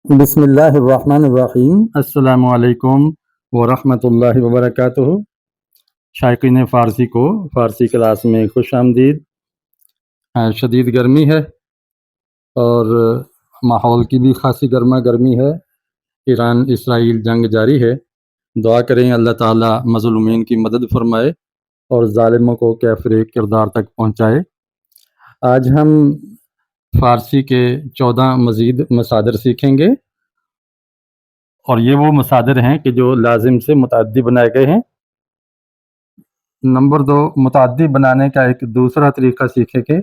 بسم اللہ الرحمن الرحیم۔ السلام علیکم ورحمۃ اللہ وبرکاتہ۔ شائقین فارسی کو فارسی کلاس میں خوش آمدید۔ شدید گرمی ہے اور ماحول کی بھی خاصی گرما گرمی ہے۔ ایران اسرائیل جنگ جاری ہے۔ دعا کریں اللہ تعالیٰ مظلومین کی مدد فرمائے اور ظالموں کو کافر کردار تک پہنچائے۔ آج ہم فارسی کے 14 مزید مصادر سیکھیں گے، اور یہ وہ مصادر ہیں کہ جو لازم سے متعدی بنائے گئے ہیں۔ نمبر 2، متعدی بنانے کا ایک دوسرا طریقہ سیکھیں گے۔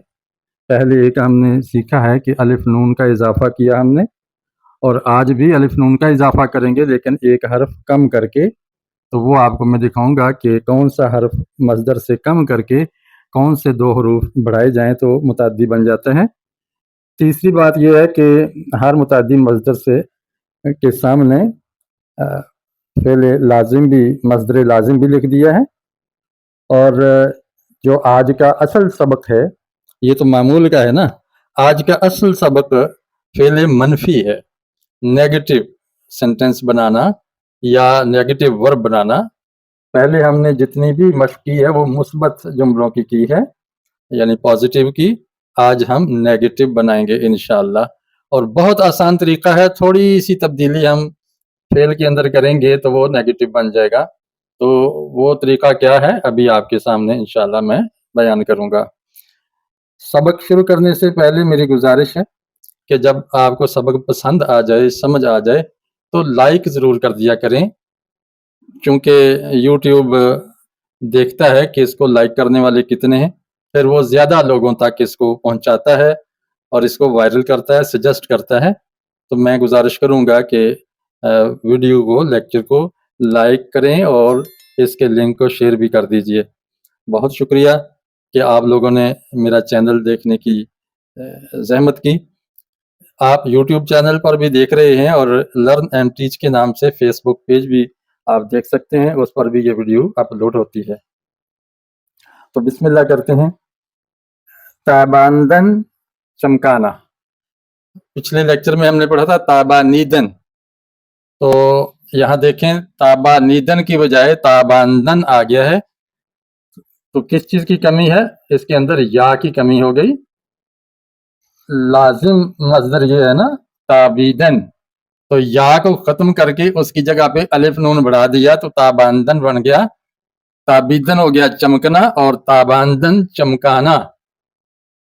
پہلے ایک ہم نے سیکھا ہے کہ الف نون کا اضافہ کیا ہم نے، اور آج بھی الف نون کا اضافہ کریں گے لیکن ایک حرف کم کر کے۔ تو وہ آپ کو میں دکھاؤں گا کہ کون سا حرف مصدر سے کم کر کے کون سے 2 حروف بڑھائے جائیں تو متعدی بن جاتے ہیں۔ تیسری بات یہ ہے کہ ہر متعدی مصدر سے کے سامنے فعل لازم بھی، مصدر لازم بھی لکھ دیا ہے۔ اور جو آج کا اصل سبق ہے، یہ تو معمول کا ہے نا، آج کا اصل سبق فعل منفی ہے، نیگیٹو سینٹنس بنانا یا نیگیٹو ورب بنانا۔ پہلے ہم نے جتنی بھی مشق کی ہے وہ مثبت جملوں کی ہے، یعنی پازیٹیو کی۔ آج ہم نیگیٹو بنائیں گے انشاءاللہ، اور بہت آسان طریقہ ہے۔ تھوڑی سی تبدیلی ہم فعل کے اندر کریں گے تو وہ نیگیٹو بن جائے گا۔ تو وہ طریقہ کیا ہے ابھی آپ کے سامنے انشاءاللہ میں بیان کروں گا۔ سبق شروع کرنے سے پہلے میری گزارش ہے کہ جب آپ کو سبق پسند آ جائے، سمجھ آ جائے، تو لائک ضرور کر دیا کریں، چونکہ یوٹیوب دیکھتا ہے کہ اس کو لائک کرنے والے کتنے ہیں، پھر وہ زیادہ لوگوں تک اس کو پہنچاتا ہے اور اس کو وائرل کرتا ہے، سجیسٹ کرتا ہے۔ تو میں گزارش کروں گا کہ ویڈیو کو، لیکچر کو لائک کریں اور اس کے لنک کو شیئر بھی کر دیجئے۔ بہت شکریہ کہ آپ لوگوں نے میرا چینل دیکھنے کی زحمت کی۔ آپ یوٹیوب چینل پر بھی دیکھ رہے ہیں، اور لرن اینڈ ٹیچ کے نام سے فیس بک پیج بھی آپ دیکھ سکتے ہیں، اس پر بھی یہ ویڈیو اپلوڈ ہوتی ہے۔ تو بسم اللہ کرتے ہیں۔ تاباندن، چمکانا۔ پچھلے لیکچر میں ہم نے پڑھا تھا تابانیدن، تو یہاں دیکھیں تابانیدن کی بجائے تاباندن آ گیا ہے۔ تو کس چیز کی کمی ہے؟ اس کے اندر یا کی کمی ہو گئی۔ لازم مصدر یہ ہے نا تابیدن، تو یا کو ختم کر کے اس کی جگہ پہ الف نون بڑھا دیا تو تاباندن بن گیا۔ تابیدن ہو گیا چمکنا، اور تاباندن چمکانا،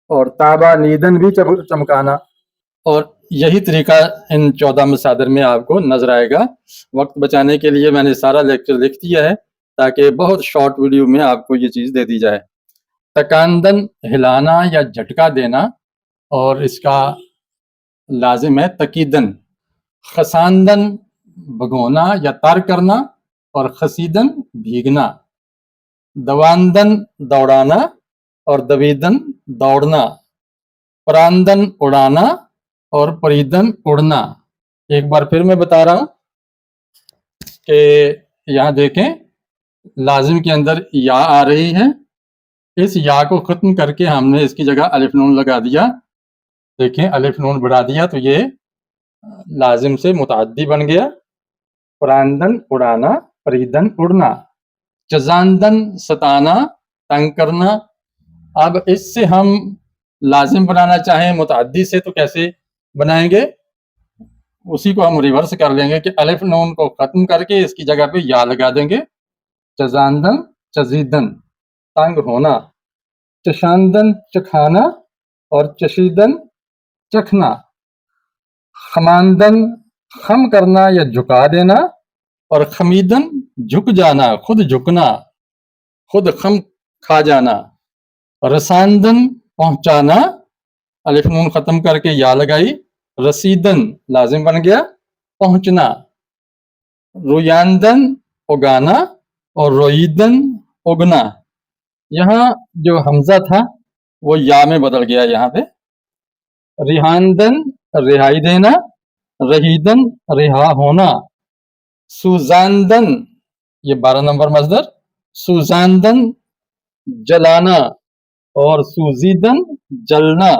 اور تابانیدن بھی چمکانا۔ اور یہی طریقہ ان 14 مصادر میں آپ کو نظر آئے گا۔ وقت بچانے کے لیے میں نے سارا لیکچر لکھ دیا ہے تاکہ بہت شارٹ ویڈیو میں آپ کو یہ چیز دے دی جائے۔ تکاندن ہلانا یا جھٹکا دینا، اور اس کا لازم ہے تکیدن۔ خساندن بھگونا یا تر کرنا، اور خسیدن بھیگنا۔ دواندن دوڑانا، اور دویدن دوڑنا۔ پراندن اڑانا، اور پریدن اڑنا۔ ایک بار پھر میں بتا رہا ہوں کہ یہاں دیکھیں لازم کے اندر یا آ رہی ہے، اس یا کو ختم کر کے ہم نے اس کی جگہ الف نون لگا دیا۔ دیکھیں الف نون بڑھا دیا تو یہ لازم سے متعدی بن گیا۔ پراندن اڑانا، پریدن اڑنا۔ چزاندن ستانا، تنگ کرنا۔ اب اس سے ہم لازم بنانا چاہیں متعدی سے تو کیسے بنائیں گے؟ اسی کو ہم ریورس کر لیں گے کہ الف نون کو ختم کر کے اس کی جگہ پہ یا لگا دیں گے۔ چزاندن چزیدن، تنگ ہونا۔ چشاندن چکھانا، اور چشیدن چکھنا۔ خماندن خم کرنا یا جھکا دینا، اور خمیدن جھک جانا، خود جھکنا، خود خم کھا جانا۔ رساندن پہنچانا، الف نون ختم کر کے یا لگائی، رسیدن لازم بن گیا، پہنچنا۔ رویاندن اگانا، اور رویدن اگنا۔ یہاں جو حمزہ تھا وہ یا میں بدل گیا یہاں پہ۔ ریحاندن رہائی دینا، رہیدن رہا ہونا۔ سوزاندن، یہ 12 نمبر مصدر، سوزاندن جلانا، اور سوزیدن جلنا۔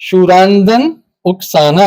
شوراندن اکسانا،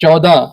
14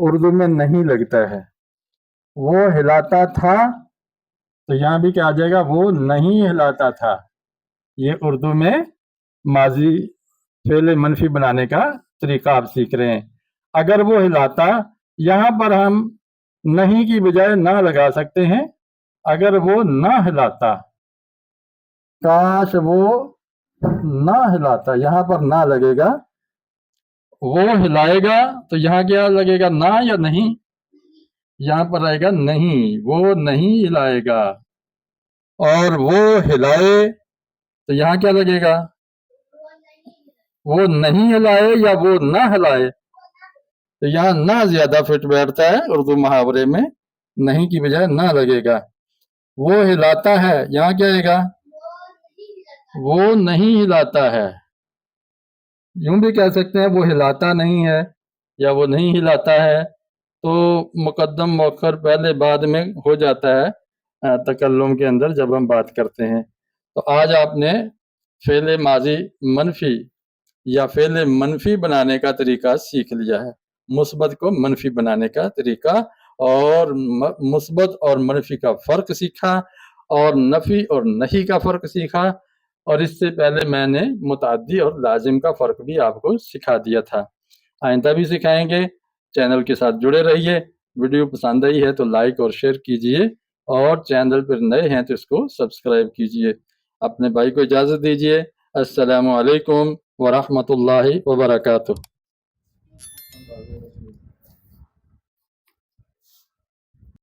اردو میں نہیں لگتا ہے. وہ ہلاتا تھا تو یہاں بھی کیا آ جائے گا؟ وہ نہیں ہلاتا تھا. یہ اردو میں ماضی فعل منفی بنانے کا طریقہ آپ سیکھ رہے ہیں. اگر وہ ہلاتا، یہاں پر ہم نہیں کی بجائے نہ لگا سکتے ہیں. اگر وہ نہ ہلاتا، کاش وہ نہ ہلاتا، یہاں پر نہ لگے گا. وہ ہلائے گا تو یہاں کیا لگے گا؟ نہ یا نہیں؟ یہاں پر آئے گا نہیں، وہ نہیں ہلائے گا. اور وہ ہلائے تو یہاں کیا لگے گا؟ وہ نہیں ہلائے یا وہ نہ ہلائے. تو یہاں نہ زیادہ فٹ بیٹھتا ہے اردو محاورے میں، نہیں کی بجائے نہ لگے گا. وہ ہلاتا ہے، یہاں کیا آئے گا؟ وہ نہیں ہلاتا ہے. یوں بھی کہہ سکتے ہیں وہ ہلاتا نہیں ہے یا وہ نہیں ہلاتا ہے. تو مقدم مؤخر پہلے بعد میں ہو جاتا ہے تکلم کے اندر جب ہم بات کرتے ہیں. تو آج آپ نے فعل ماضی منفی یا فعل منفی بنانے کا طریقہ سیکھ لیا ہے. مثبت کو منفی بنانے کا طریقہ اور مثبت اور منفی کا فرق سیکھا، اور نفی اور نہی کا فرق سیکھا. اور اس سے پہلے میں نے متعدی اور لازم کا فرق بھی آپ کو سکھا دیا تھا. آئندہ بھی سکھائیں گے. چینل کے ساتھ جڑے رہیے. ویڈیو پسند آئی ہے تو لائک اور شیئر کیجئے، اور چینل پر نئے ہیں تو اس کو سبسکرائب کیجئے. اپنے بھائی کو اجازت دیجئے. السلام علیکم ورحمۃ اللہ وبرکاتہ.